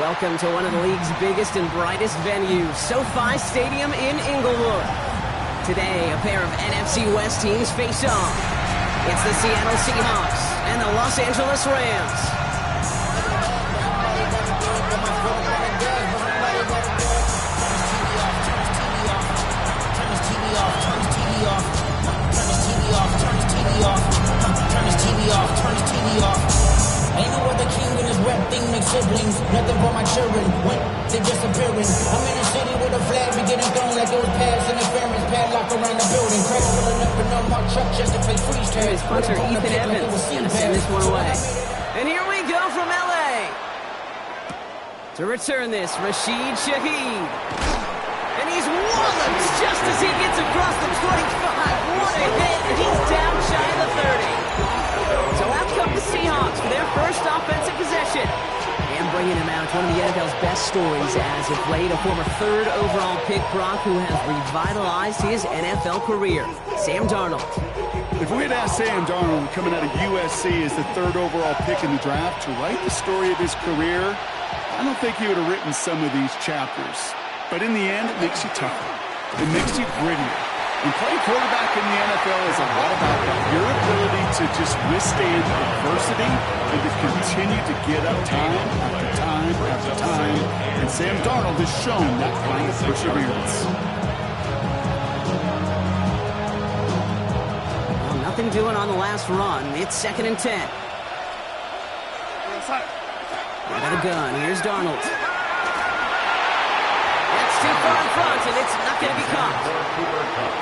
Welcome to one of the league's biggest and brightest venues, SoFi Stadium in Inglewood. Today, a pair of NFC West teams face off. It's the Seattle Seahawks and the Los Angeles Rams. Ain't no other king in this rap thing like siblings. Nothing for my children. When they disappearing. I'm in a city with a flag be getting thrown like it was past interference. Padlock around the building. Crash pulling up in a mark truck just to play freeze tag. Here's punter Ethan Evans gonna send this one away. And here we go from LA. To return this, Rashid Shaheed. And he's walloped just as he gets across the 25. What a hit. He's down shy of the 30. So out come the Seahawks for their first offensive possession. And bringing him out, one of the NFL's best stories as of late, a former third overall pick, Brock, who has revitalized his NFL career, Sam Darnold. If we had asked Sam Darnold coming out of USC as the third overall pick in the draft to write the story of his career, I don't think he would have written some of these chapters. But in the end, it makes you tougher. It makes you grittier. And playing quarterback in the NFL is a lot about that. Your ability to just withstand adversity and to continue to get up time after time after time. And Sam Darnold has shown that kind of perseverance. Well, nothing doing on the last run. It's 2nd and 10. Out of the gun. Here's Darnold. That's too far in front, and it's not going to be caught.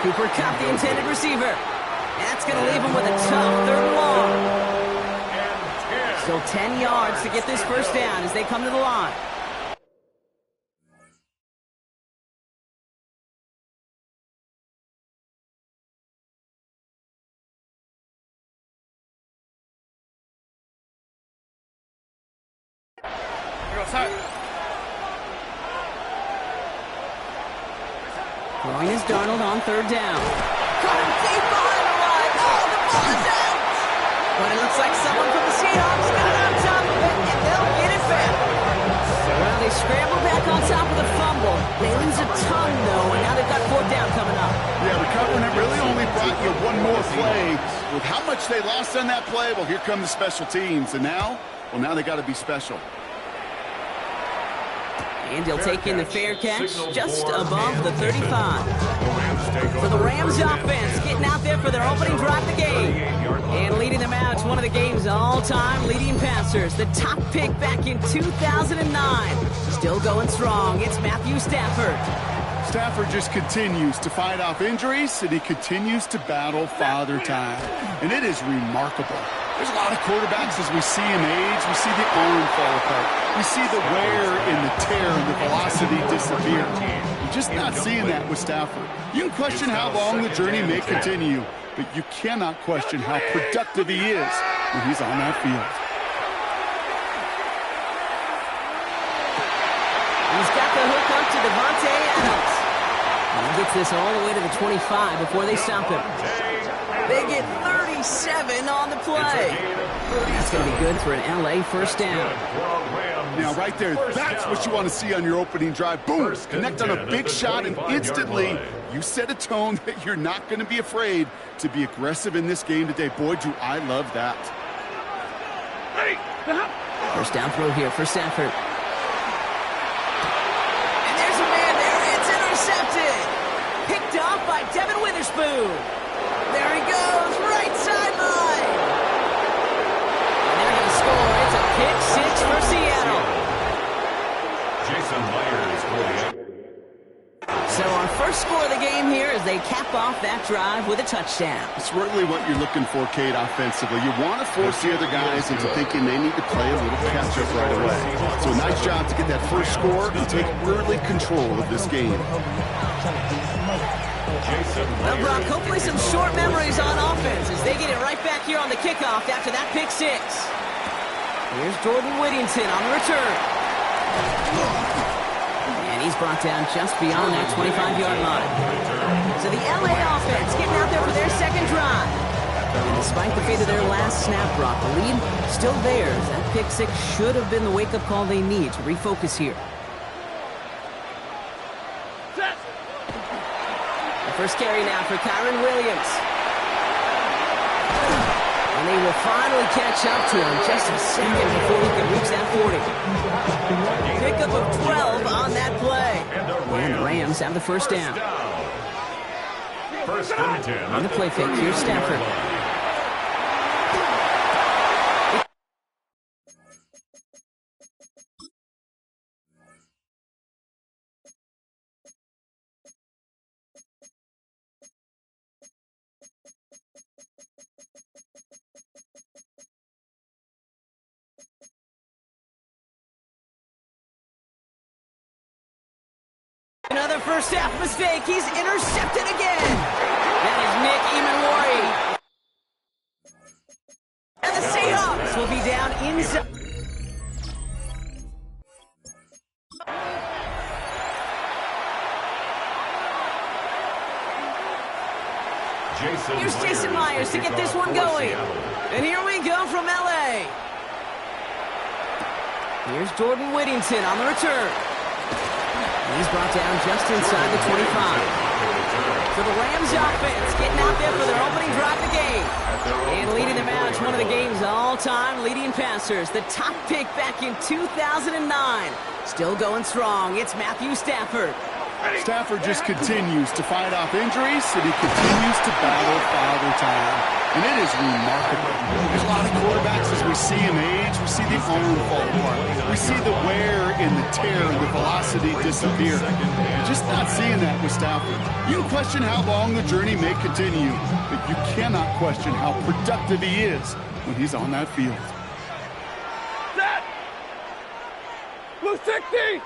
Cooper Kupp, the intended receiver. That's going to leave him with a tough 3rd and long. Still 10 yards to get this first down as they come to the line. Throwing is Darnold on 3rd down. Caught him deep behind the line. Oh, the ball is out. But it looks like someone from the Seahawks got on top of it, and they'll get it back. Well, they scramble back on top of the fumble. They lose a ton, though, and now they've got 4th down coming up. Yeah, recovering it really only brought you one more play. With how much they lost on that play, well, here come the special teams. And now, well, now they got to be special. And he'll take in the fair catch just above the 35. For the Rams offense, getting out there for their opening drive of the game. And leading them out to one of the game's all-time leading passers. The top pick back in 2009. Still going strong. It's Matthew Stafford. Stafford just continues to fight off injuries, and he continues to battle father time. And it is remarkable. There's a lot of quarterbacks as we see him age. We see the arm fall apart. We see the wear and the tear and the velocity disappear. We're just not seeing that with Stafford. You can question how long the journey may continue, but you cannot question how productive he is when he's on that field. He's got the hook up to Devontae Adams. And he gets this all the way to the 25 before they stop him. They get 37 on the play. That's going to be good for an LA first down. Now, right there, that's what you want to see on your opening drive. Boom! Connect on a big shot, and instantly you set a tone that you're not going to be afraid to be aggressive in this game today. Boy, do I love that. First down throw here for Stafford. And there's a man there. It's intercepted. Picked off by Devin Witherspoon. There he goes, right sideline. And they're going to score. It's a pick 6 for Seattle. Jason Myers for the So our first score of the game here as they cap off that drive with a touchdown. It's really what you're looking for, Kate, offensively. You want to force the other guys into thinking they need to play a little catch-up right away. So a nice job to get that first score and take early control of this game. Well, Brock, hopefully some short memories on offense as they get it right back here on the kickoff after that pick 6. Here's Jordan Whittington on the return. And he's brought down just beyond that 25-yard line. So the LA offense getting out there for their second drive. And despite the fate of their last snap, Brock, the lead still theirs. That pick six should have been the wake-up call they need to refocus here. The first carry now for Kyren Williams. And they will finally catch up to him just a second before he can reach that 40. Pickup of 12 on that play. And the Rams have the first down. First and 10. On the play fake, here's Stafford. Another first half mistake. He's intercepted again. That is Nick Emanwari. And the Seahawks will be down inside. Here's Jason Myers to get this one going. And here we go from L.A. Here's Jordan Whittington on the return. He's brought down just inside the 25. So the Rams offense getting out there for their opening drive of the game. And leading the match, one of the game's all-time leading passers. The top pick back in 2009. Still going strong. It's Matthew Stafford. Stafford just continues to fight off injuries, and he continues to battle Father Time. And it is remarkable. There's a lot of quarterbacks, as we see him age, we see the arm fall apart. We see the wear and the tear and the velocity disappear. Just not seeing that with Stafford. You can question how long the journey may continue, but you cannot question how productive he is when he's on that field. Set! Blue 60!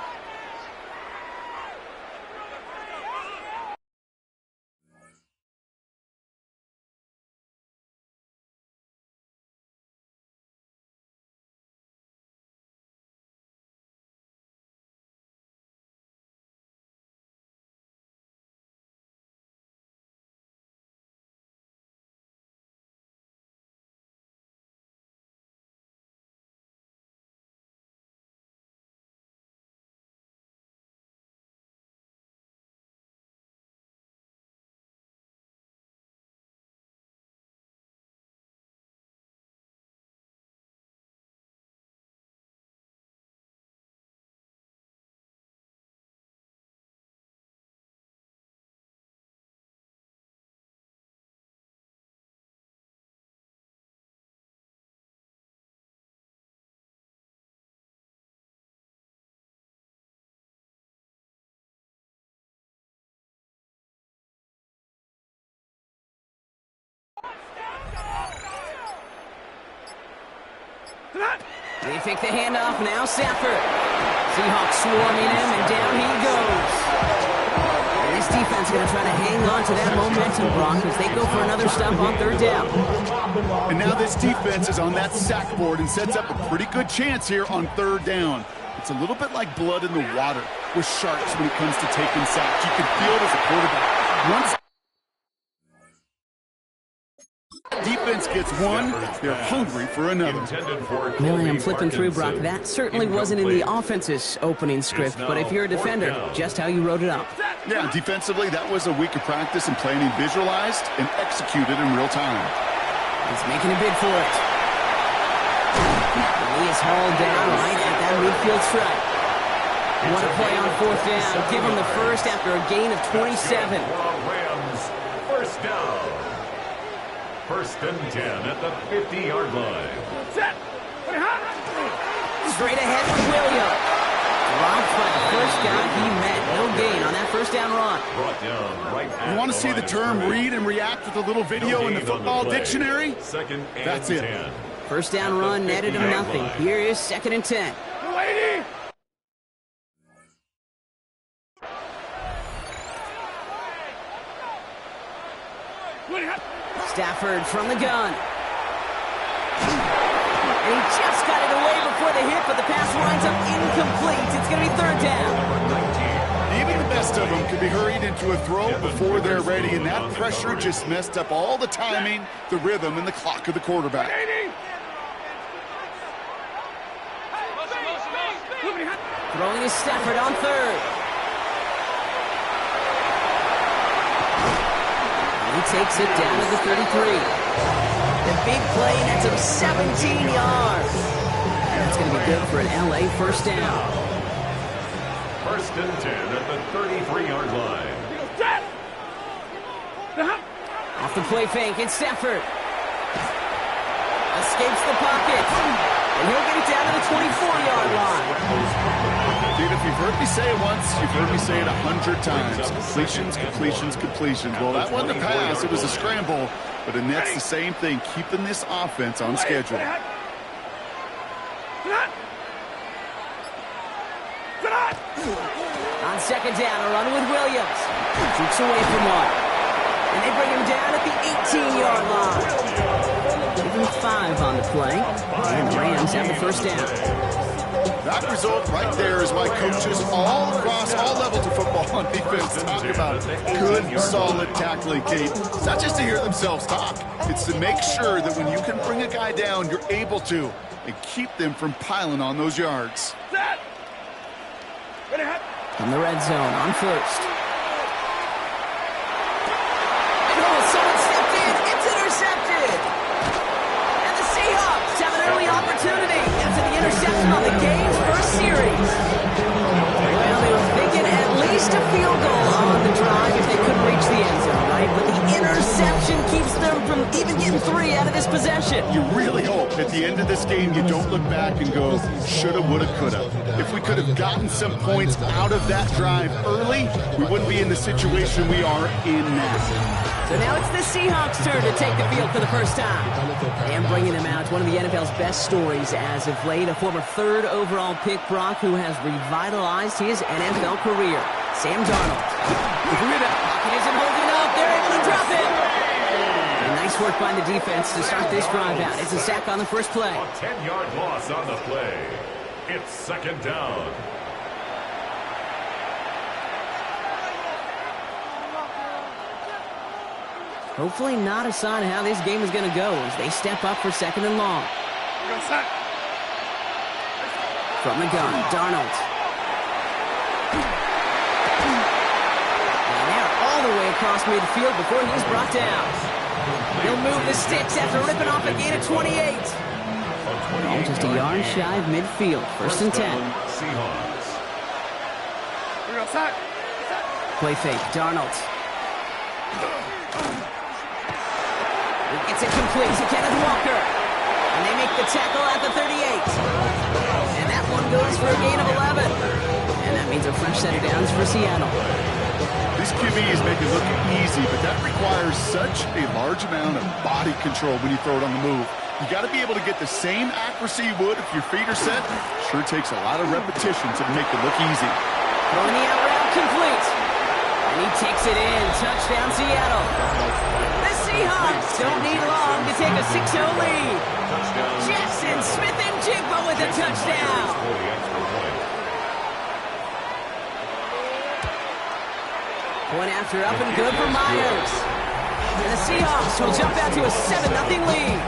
They fake the handoff, now Stafford. Seahawks swarming him, and down he goes. And this defense is going to try to hang on to that momentum, Brock, as they go for another stop on third down. And now this defense is on that sack board and sets up a pretty good chance here on third down. It's a little bit like blood in the water with sharks when it comes to taking sacks. You can feel it as a quarterback. Once defense gets one, they're hungry for another. Really, I'm flipping through, Brock. That certainly wasn't in the offense's opening script, but if you're a defender, just how you wrote it up. Yeah, defensively, that was a week of practice and planning visualized and executed in real time. He's making a bid for it. He is hauled down right at that midfield stripe. What a play on fourth down. Give him the first after a gain of 27. Rams, first down. First and 10 at the 50-yard line. Set! Straight ahead with Williams. Dropped by the first guy he met. No gain on that first down run. Brought down right at You want to see the term read and react with a little video in the football dictionary? Second and That's it. 10. First down run netted him nothing. Here is second and 10. Lady! Stafford from the gun. And he just got it away before the hit, but the pass winds up incomplete. It's going to be third down. Even the best rest of them could be hurried into a throw before they're ready, and that pressure just messed up all the timing, the rhythm, and the clock of the quarterback. Throwing is Stafford on third. And he takes it down to the 33. The big play nets him 17 yards. And that's going to be good for an LA first down. First and 10 at the 33-yard line. Off the play fake, it's Stafford. Escapes the pocket. And he'll get it down to the 24-yard line. Dude, if you've heard me say it once, you've heard me say it 100 times. Completions, completions, completions. Well, that wasn't a pass. It was a scramble. But it nets the same thing, keeping this offense on schedule. On second down, a run with Williams. Shoots away from one. And they bring him down at the 18-yard line. Give him 5 on the play. And the Rams have the first down. That result right there is why coaches all across all levels of football on defense talk about good, solid tackling, Kate. It's not just to hear themselves talk. It's to make sure that when you can bring a guy down, you're able to, and keep them from piling on those yards. In the red zone on first. And someone stepped in. It's intercepted. And the Seahawks have an early opportunity after the interception on the game's first series. Well, they were thinking at least a field goal on the drive if they couldn't reach the end zone, right? But the interception keeps them from even getting 3 out of this possession. You really hope at the end of this game you don't look back and go, shoulda, woulda, coulda. If we could have gotten some points out of that drive early, we wouldn't be in the situation we are in now. So now it's the Seahawks' turn to take the field for the first time. And bringing him out, one of the NFL's best stories as of late, a former 3rd overall pick, Brock, who has revitalized his NFL career. Sam Darnold. Pocket isn't holding up. They're able to drop it. And nice work by the defense to start this drive out. It's a sack on the first play. A 10-yard loss on the play. It's second down. Hopefully not a sign of how this game is going to go as they step up for second and long. From the gun, Darnold. And they're all the way across midfield before he's brought down. He'll move the sticks after ripping off a gain of 28. All just a yard shy of midfield. First and 10. Seahawks. Play fake, Darnold. It's incomplete to Kenneth Walker. And they make the tackle at the 38. And that one goes for a gain of 11. And that means a fresh set of downs for Seattle. These QBs make it look easy, but that requires such a large amount of body control when you throw it on the move. You got to be able to get the same accuracy you would if your feet are set. Sure takes a lot of repetition to make it look easy. Throwing the out route complete. And he takes it in. Touchdown, Seattle. The Seahawks don't need long to take a 6-0 lead. Jackson Smith-Njigba with a touchdown. Point after up and good for Myers. And the Seahawks will jump out to a 7-0 lead.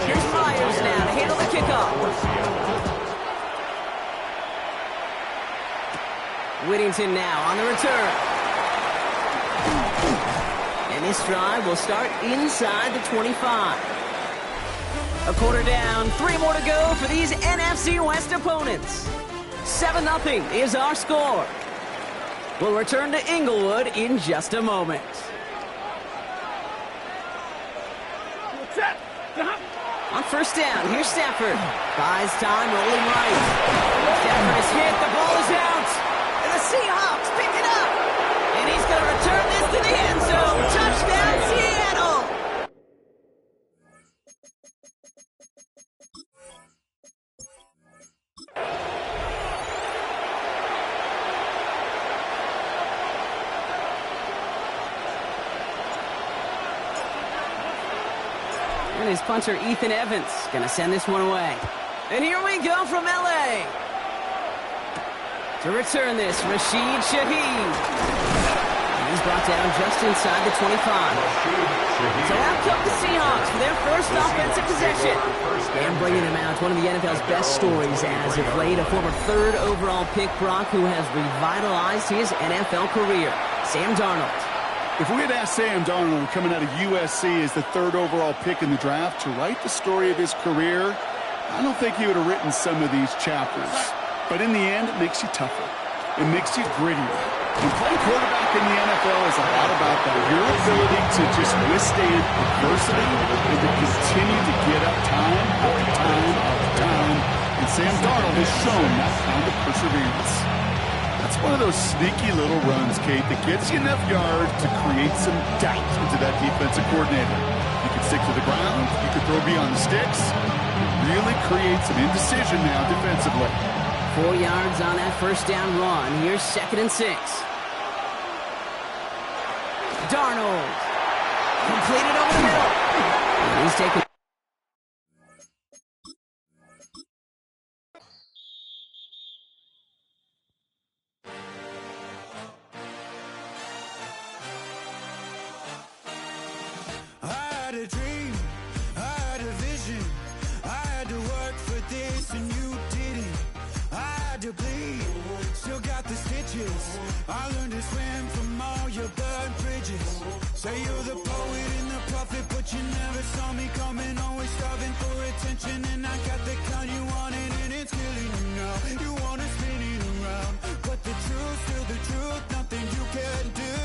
Here's Myers now to handle the kickoff. Whittington now on the return. And this drive will start inside the 25. A quarter down, 3 more to go for these NFC West opponents. 7-0 is our score. We'll return to Inglewood in just a moment. On first down, here's Stafford. Buys time, rolling right. Stafford is hit, the ball is out. And the Seahawks pick it up. And he's going to return this to the end zone. Touchdown, Seattle. And his punter, Ethan Evans, going to send this one away. And here we go from LA. To return this, Rashid Shaheed. He's brought down just inside the 25. So out come the Seahawks for their first offensive possession. And bringing him out, one of the NFL's best stories as of late, a former third overall pick, Brock, who has revitalized his NFL career, Sam Darnold. If we had asked Sam Darnold, coming out of USC as the third overall pick in the draft, to write the story of his career, I don't think he would have written some of these chapters. But in the end, it makes you tougher. It makes you grittier. And playing quarterback in the NFL is a lot about that. Your ability to just withstand adversity and to continue to get up time after time after time. And Sam Darnold has shown that kind of perseverance. That's one of those sneaky little runs, Kate, that gets you enough yards to create some doubt into that defensive coordinator. You can stick to the ground. You can throw beyond the sticks. It really creates an indecision now defensively. 4 yards on that first down run. Here's 2nd and 6. Darnold. Completed over the middle. And he's taken. I had a dream. I had a vision. I had to work for this and you didn't. I had to bleed, still got the stitches. I learned to swim from all your burned bridges. Say you're the poet and the prophet, but you never saw me coming. Always striving for attention, and I got the kind you wanted, and it's killing you now. You wanna spin it around, but the truth's still the truth. Nothing you can do.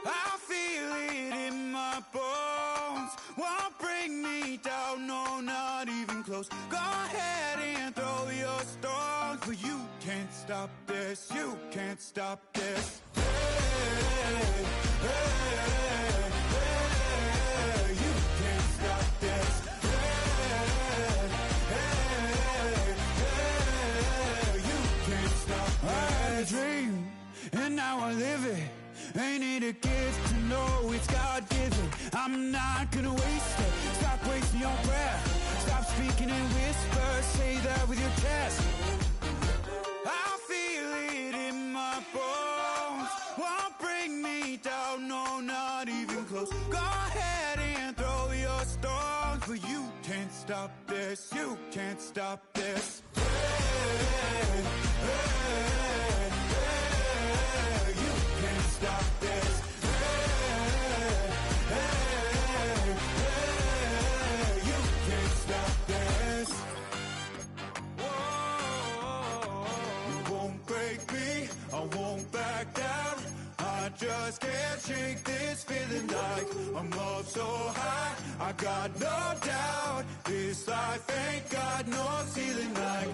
I feel it in my bones. Won't bring me down, no, not even close. Go ahead and throw your stones, but you can't stop this. You can't stop this. Hey, hey, hey, you can't stop this. Hey, hey, hey, you can't stop this. I had a dream, and now I live it. Ain't it a gift to know it's God-given? I'm not gonna waste it. Stop wasting your breath. Stop speaking in whispers. Say that with your chest. I feel it in my bones. Won't bring me down, no, not even close. Go ahead and throw your stones, but you can't stop this. You can't stop this. Hey, hey, hey, you can't stop this. Hey, hey, hey, you can't stop this. Whoa, you won't break me, I won't back down. I just can't shake this feeling like I'm up so high. I got no doubt, this life ain't got no ceiling like